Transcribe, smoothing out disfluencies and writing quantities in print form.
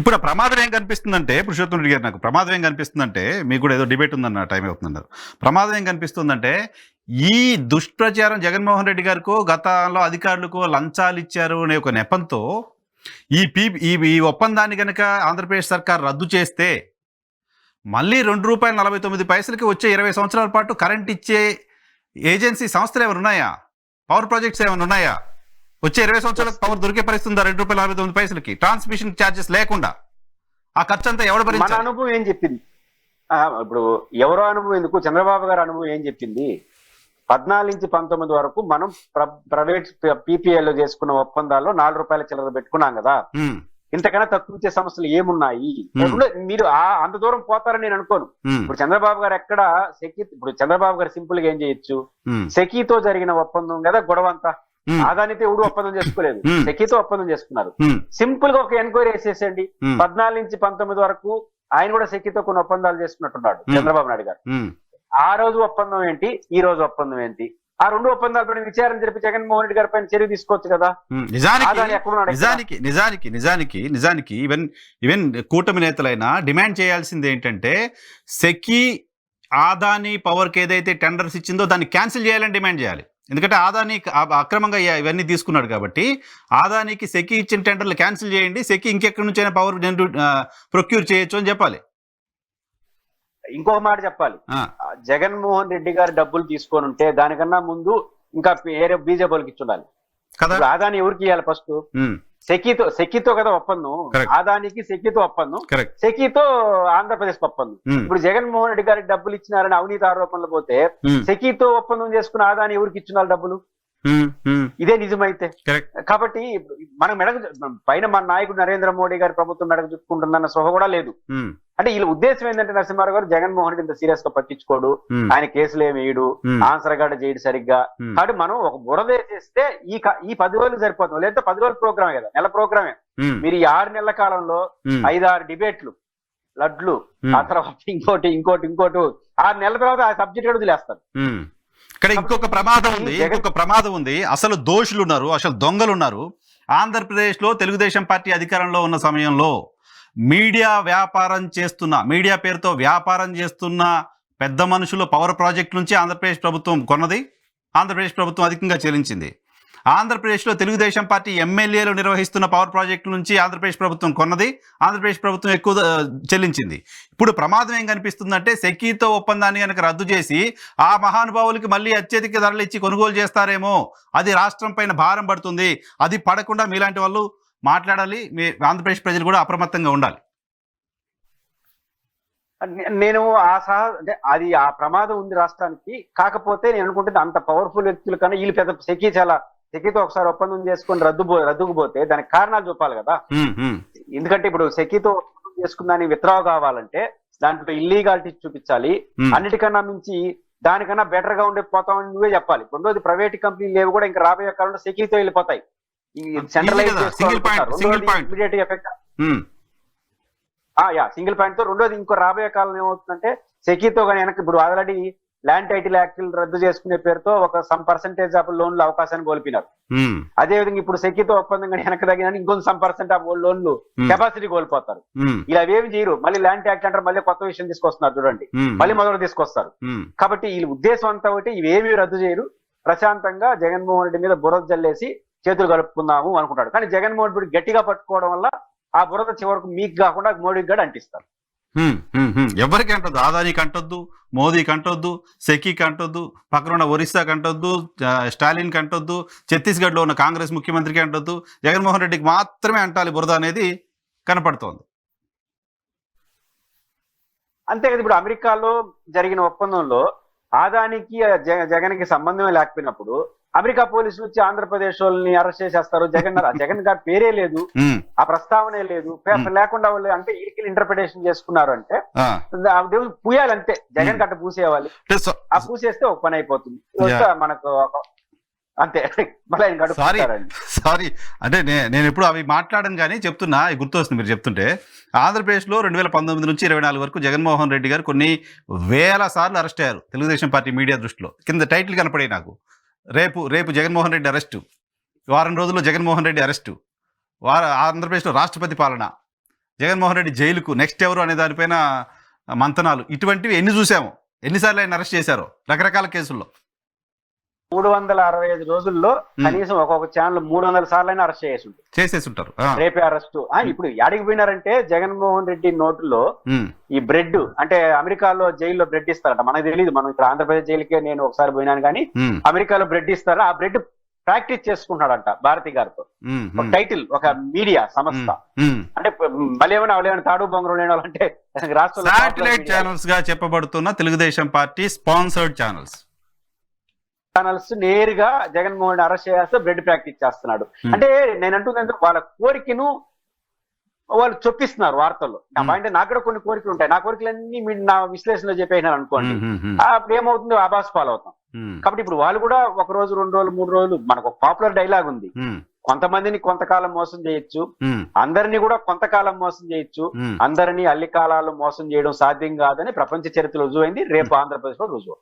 ఇప్పుడు ఆ ప్రమాదం ఏం కనిపిస్తుందంటే పురుషోత్తం రెడ్డి గారు, నాకు ప్రమాదం ఏం కనిపిస్తుందంటే, మీకు కూడా ఏదో డిబేట్ ఉందన్న టైం అవుతుందన్నారు. ప్రమాదం ఏం కనిపిస్తుందంటే, ఈ దుష్ప్రచారం జగన్మోహన్ రెడ్డి గారికో గతంలో అధికారులకో లంచాలు ఇచ్చారు అనే ఒక నెపంతో ఈ ఒప్పందాన్ని కనుక ఆంధ్రప్రదేశ్ సర్కార్ రద్దు చేస్తే మళ్ళీ ₹2.49 వచ్చే 20 సంవత్సరాల పాటు కరెంట్ ఇచ్చే ఏజెన్సీ సంస్థలు ఏమైనా ఉన్నాయా? పవర్ ప్రాజెక్ట్స్ ఏమైనా ఉన్నాయా? వచ్చే 20 సంవత్సరాలకు పవర్ దొరికే పరిస్థితి ఉందా? ₹2.49 ట్రాన్స్మిషన్ ఛార్జెస్ లేకుండా ఆ ఖర్చు అంతా ఎవరు మన భరించాలి? అనుభవం ఏం చెప్పింది? ఇప్పుడు ఎవరో అనుభవం ఎందుకు, చంద్రబాబు గారి అనుభవం ఏం చెప్పింది? 14 నుంచి 19 వరకు మనం ప్రైవేట్ పీపీఎల్ చేసుకున్న ఒప్పందాల్లో ₹4 చిల్లర పెట్టుకున్నాం కదా. ఉమ్, ఇంతకన్నా తక్కువ ఇచ్చే సమస్యలు ఏమున్నాయి? మీరు అంత దూరం పోతారని నేను అనుకోను. ఉమ్, ఇప్పుడు చంద్రబాబు గారు ఎక్కడ ఇప్పుడు చంద్రబాబు గారు సింపుల్ గా ఏం చేయొచ్చు? ఉమ్, సెకీతో జరిగిన ఒప్పందం కదా గొడవ అంతా. ఉమ్, ఆదానితో ఎవడు ఒప్పందం చేసుకోలేదు, సెకీతో ఒప్పందం చేసుకున్నారు. ఉమ్, సింపుల్ గా ఒక ఎంక్వైరీ వేసేసండి. ఉమ్, 14 నుంచి 19 వరకు ఆయన కూడా సెకీతో కొన్ని ఒప్పందాలు చేసుకున్నట్టున్నాడు చంద్రబాబు నాయుడు గారు. ఉమ్. ఆ రోజు ఒప్పందం ఏంటి, ఈ రోజు ఒప్పందం ఏంటి? ఆ రెండు ఒప్పందాలపైన విచారణ జరిపి జగన్మోహన్ రెడ్డి గారి పైన చర్య తీసుకోవచ్చు కదా. ఆదాని ఎక్కడున్నాడు? నిజానికి ఈవెన్ కూటమి నేతలైనా డిమాండ్ చేయాల్సింది ఏంటంటే, సెకీ ఆదాని పవర్కి ఏదైతే టెండర్స్ ఇచ్చిందో దాన్ని క్యాన్సిల్ చేయాలని డిమాండ్ చేయాలి. ఎందుకంటే ఆదాని అక్రమంగా ఇవన్నీ తీసుకున్నాడు కాబట్టి, ఆదానికి సెకీ ఇచ్చిన టెండర్లు క్యాన్సిల్ చేయండి, సెకీ ఇంకెక్కడి నుంచైనా పవర్ ప్రొక్యూర్ చేయొచ్చు అని చెప్పాలి. ఇంకొక మాట చెప్పాలి, జగన్మోహన్ రెడ్డి గారు డబ్బులు తీసుకొని ఉంటే దానికన్నా ముందు ఇంకా వేరే బీజేపీకి ఇచ్చుండాలి కదా. ఆదాని ఎవరికి ఇవ్వాలి? ఫస్ట్ సెకీతో కదా ఒప్పందం. ఆదానికి సెకీతో ఒప్పందం, సెకీతో ఆంధ్రప్రదేశ్ ఒప్పందం. ఇప్పుడు జగన్మోహన్ రెడ్డి గారికి డబ్బులు ఇచ్చినారని అవినీతి ఆరోపణలు పోతే సెకీతో ఒప్పందం చేసుకున్న ఆదాని ఎవరికి ఇచ్చున్నారు డబ్బులు? ఇదే నిజమైతే. కాబట్టి మనం పైన మన నాయకుడు నరేంద్ర మోడీ గారి ప్రభుత్వం మెడకు చుట్టుకుంటుందన్న సోహ కూడా లేదు. అంటే వీళ్ళ ఉద్దేశం ఏంటంటే, నరసింహారావు గారు జగన్మోహన్ రెడ్డి ఇంత సీరియస్ గా పట్టించుకోడు, ఆయన కేసులు ఏమి వేయడు, ఆన్సర్ గడ్డ చేయడు సరిగ్గా. కాబట్టి మనం ఒక బురదేసేస్తే ఈ 10 రోజులు సరిపోతుంది. లేదా 10 రోజుల ప్రోగ్రామే కదా, నెల ప్రోగ్రామే. మీరు ఈ 6 నెలల కాలంలో 5-6 డిబేట్లు, లడ్లు, ఆ తర్వాత ఇంకోటి 6 నెలల తర్వాత ఆ సబ్జెక్ట్ కూడా వదిలేస్తారు. ఇక్కడ ఇంకొక ప్రమాదం ఉంది. అసలు దోషులు ఉన్నారు, అసలు దొంగలు ఉన్నారు. ఆంధ్రప్రదేశ్ లో తెలుగుదేశం పార్టీ అధికారంలో ఉన్న సమయంలో మీడియా పేరుతో వ్యాపారం చేస్తున్న పెద్ద మనుషులు పవర్ ప్రాజెక్ట్ నుంచి ఆంధ్రప్రదేశ్ ప్రభుత్వం కొన్నది, ఆంధ్రప్రదేశ్ ప్రభుత్వం అధికంగా చెల్లించింది. ఆంధ్రప్రదేశ్లో తెలుగుదేశం పార్టీ ఎమ్మెల్యేలు నిర్వహిస్తున్న పవర్ ప్రాజెక్టు నుంచి ఆంధ్రప్రదేశ్ ప్రభుత్వం కొన్నది, ఆంధ్రప్రదేశ్ ప్రభుత్వం ఎక్కువ చెల్లించింది. ఇప్పుడు ప్రమాదం ఏం కనిపిస్తుందంటే, సెకీతో ఒప్పందాన్ని కనుక రద్దు చేసి ఆ మహానుభావులకి మళ్ళీ అత్యధిక ధరలు ఇచ్చి కొనుగోలు చేస్తారేమో, అది రాష్ట్రం పైన భారం పడుతుంది. అది పడకుండా మీలాంటి వాళ్ళు మాట్లాడాలి, మీ ఆంధ్రప్రదేశ్ ప్రజలు కూడా అప్రమత్తంగా ఉండాలి. నేను అంటే అది ఆ ప్రమాదం ఉంది రాష్ట్రానికి. కాకపోతే నేను అనుకుంటుంది అంత పవర్ఫుల్ వ్యక్తులు కన్నా వీళ్ళు పెద్ద సెకీతో ఒకసారి ఒప్పందం చేసుకుని రద్దుకు పోతే దానికి కారణాలు చూపాలి కదా. ఎందుకంటే ఇప్పుడు సెకీతో ఒప్పందం చేసుకున్న విత్డ్రా కావాలంటే దాంట్లో ఇల్లీగాలిటీ చూపించాలి. అన్నిటికన్నా మించి దానికన్నా బెటర్ గా ఉండే పోతామని నువ్వే చెప్పాలి. రెండోది ప్రైవేట్ కంపెనీలు లేవు కూడా ఇంకా రాబోయే కాలంలో సెకీతో వెళ్ళిపోతాయి. సింగిల్ పాయింట్ తో. రెండోది ఇంకో రాబోయే కాలం ఏమవుతుందంటే, సెకీతో కానీ వెనక్కి ఇప్పుడు ఆల్రెడీ ల్యాండ్ టైటిల్ యాక్ట్ రద్దు చేసుకునే పేరుతో ఒక సమ్ పర్సెంటేజ్ ఆఫ్ లోన్లు అవకాశాన్ని కోల్పోయినారు. అదేవిధంగా ఇప్పుడు సెకీతో ఒప్పందం కానీ వెనక్కి తగ్గిన ఇంకొంత సమ్ పర్సెంట్ ఆఫ్ లోన్లు కెపాసిటీ కోల్పోతారు. ఇలా అవేమి చేయరు. మళ్ళీ ల్యాండ్ యాక్ట్ అంటారు, మళ్ళీ కొత్త విషయం తీసుకొస్తున్నారు చూడండి, మళ్ళీ మొదలు తీసుకొస్తారు. కాబట్టి వీళ్ళ ఉద్దేశం అంతా ఒకటి, ఇవేమీ రద్దు చేయరు. ప్రశాంతంగా జగన్మోహన్ రెడ్డి మీద బురద జల్లేసి చేతులు కలుపుకుందాము అనుకుంటాడు. కానీ జగన్మోహన్ రెడ్డి గట్టిగా పట్టుకోవడం వల్ల ఆ బురద చివరకు మీకు కాకుండా మోడీకి కూడా అంటిస్తారు. ఎవరికి అంటొద్దు, ఆదానికి అంటొద్దు, మోదీకి అంటొద్దు, సెకీకి అంటొద్దు, పక్కన ఒరిస్సాకి అంటొద్దు, స్టాలిన్కి అంటొద్దు, ఛత్తీస్గఢ్లో ఉన్న కాంగ్రెస్ ముఖ్యమంత్రికి అంటొద్దు, జగన్మోహన్ రెడ్డికి మాత్రమే అంటాలి బురద అనేది కనపడుతోంది. అంతే కదా. ఇప్పుడు అమెరికాలో జరిగిన ఒప్పందంలో ఆదానికి జగన్కి సంబంధమే లేకపోయినప్పుడు అమెరికా పోలీసులు వచ్చి ఆంధ్రప్రదేశ్ వాళ్ళని అరెస్ట్ చేసేస్తారు. జగన్ గారి పేరే లేదు, ఆ ప్రస్తావనే లేదు, లేకుండా వాళ్ళు అంటే ఈడికి ఇంటర్ప్రిటేషన్ చేసుకున్నారు అంటే దేవుడు పూయాలంతే. జగన్ గట్ట పూసేయాలి, ఆ పూసేస్తే ఒక పని అయిపోతుంది మనకు అంతే. సారీ అంటే నేను ఎప్పుడు అవి మాట్లాడను కానీ చెప్తున్నా, గుర్తొస్తుంది మీరు చెప్తుంటే. ఆంధ్రప్రదేశ్లో 2019 నుంచి 24 వరకు జగన్మోహన్ రెడ్డి గారు కొన్ని వేల సార్లు అరెస్ట్ అయ్యారు తెలుగుదేశం పార్టీ మీడియా దృష్టిలో. కింద టైటిల్ కనపడే నాకు, రేపు జగన్మోహన్ రెడ్డి అరెస్టు, వారం రోజుల్లో జగన్మోహన్ రెడ్డి అరెస్టు, ఆంధ్రప్రదేశ్లో రాష్ట్రపతి పాలన, జగన్మోహన్ రెడ్డి జైలుకు నెక్స్ట్ ఎవరు అనే దానిపైన మంతనాలు, ఇటువంటివి ఎన్ని చూసాము, ఎన్నిసార్లు ఆయన అరెస్ట్ చేశారో రకరకాల కేసుల్లో. 365 రోజుల్లో కనీసం ఒక్కొక్క ఛానల్ 300 సార్లు అరెస్ట్ చేసేసి ఉంటారు. రేపే అరెస్టు. ఇప్పుడు యాడికి పోయినారంటే జగన్మోహన్ రెడ్డి నోటులో ఈ బ్రెడ్, అంటే అమెరికాలో జైల్లో బ్రెడ్ ఇస్తారట, మనకు తెలియదు, మనం ఇక్కడ ఆంధ్రప్రదేశ్ జైలుకే నేను ఒకసారి పోయినాను కానీ అమెరికాలో బ్రెడ్ ఇస్తారు, ఆ బ్రెడ్ ప్రాక్టీస్ చేసుకుంటున్నాడంట భారతి గారితో. ఒక టైటిల్, ఒక మీడియా సంస్థ, అంటే మళ్ళీ ఏమైనా తాడు బొంగరం లేని వాళ్ళంటే రాష్ట్రంలో సాటిలైట్ ఛానల్స్ గా చెప్పబడుతున్న తెలుగుదేశం పార్టీ స్పాన్సర్డ్ ఛానల్స్ నేరుగా జగన్మోహన్ అరెస్ట్ చేస్తే బ్రెడ్ ప్రాక్టీస్ చేస్తున్నాడు. అంటే నేను అంటుంది వాళ్ళ కోరికను వాళ్ళు చొప్పిస్తున్నారు వార్తల్లో. అంటే నాకు కూడా కొన్ని కోరికలు ఉంటాయి, నా కోరికలన్నీ మీరు నా విశ్లేషణలో చెప్పేసినారు అనుకోండి, అప్పుడు ఏమవుతుంది, ఆభాస్ పాలవుతాం. కాబట్టి ఇప్పుడు వాళ్ళు కూడా 1 రోజు 2 రోజులు 3 రోజులు, మనకు ఒక పాపులర్ డైలాగ్ ఉంది, కొంతమందిని కొంతకాలం మోసం చేయొచ్చు, అందరినీ కూడా కొంతకాలం మోసం చేయొచ్చు, అందరినీ అల్లి కాలాలు మోసం చేయడం సాధ్యం కాదని ప్రపంచ చరిత్రలో రుజువైంది, రేపు ఆంధ్రప్రదేశ్ లో రుజువు.